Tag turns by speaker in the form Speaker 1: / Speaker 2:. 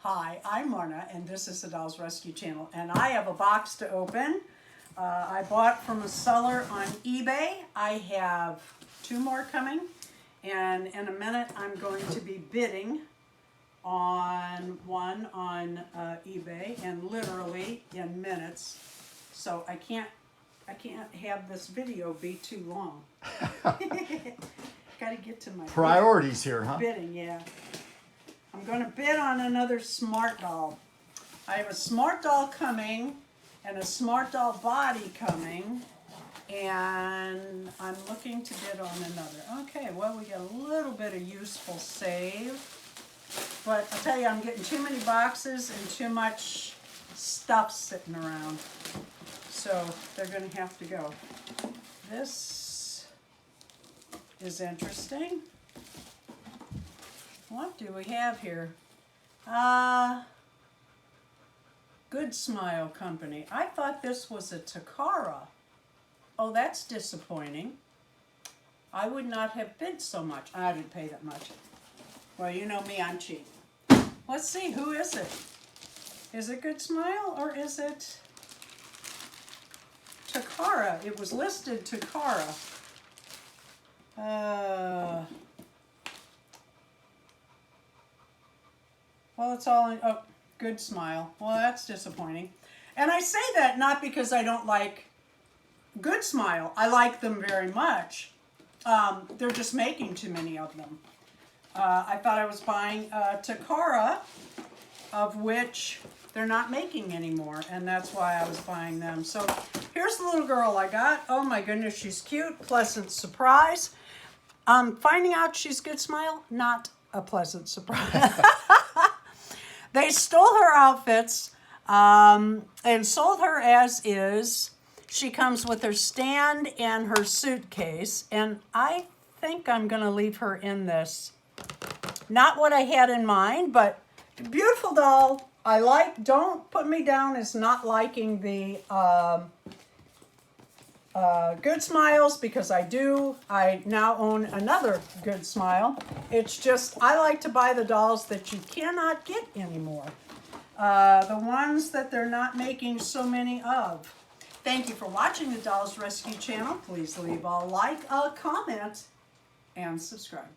Speaker 1: Hi, I'm Marna, and this is the Dolls Rescue Channel, and I have a box to open. I bought from a seller on eBay. I have 2 more coming, and in a minute I'm going to be bidding on one on eBay, and literally in minutes. So I can't have this video be too long. Got to get to my
Speaker 2: priorities here, huh?
Speaker 1: bidding, yeah. I'm going to bid on another Smart Doll. I have a Smart Doll coming and a Smart Doll body coming, and I'm looking to bid on another. Okay, well, we got a little bit of useful save, but I'll tell you, I'm getting too many boxes and too much stuff sitting around, so they're going to have to go. This is interesting. What do we have here? Good Smile Company. I thought this was a Takara. Oh, that's disappointing. I would not have bid so much. I didn't pay that much. Well, you know me, I'm cheap. Let's see, who is it? Is it Good Smile or is it Takara? It was listed Takara. Well, it's all in, oh, Good Smile. Well, that's disappointing. And I say that not because I don't like Good Smile. I like them very much. They're just making too many of them. I thought I was buying Takara, of which they're not making anymore, and that's why I was buying them. So here's the little girl I got. Oh my goodness, she's cute. Pleasant surprise. Finding out she's Good Smile, not a pleasant surprise. They stole her outfits and sold her as is. She comes with her stand and her suitcase, and I think I'm going to leave her in this. Not what I had in mind, but beautiful doll. I like, don't put me down as not liking the Good Smiles, because I do. I now own another Good Smile. It's just, I like to buy the dolls that you cannot get anymore. The ones that they're not making so many of. Thank you for watching the Dolls Rescue Channel. Please leave a like, a comment, and subscribe.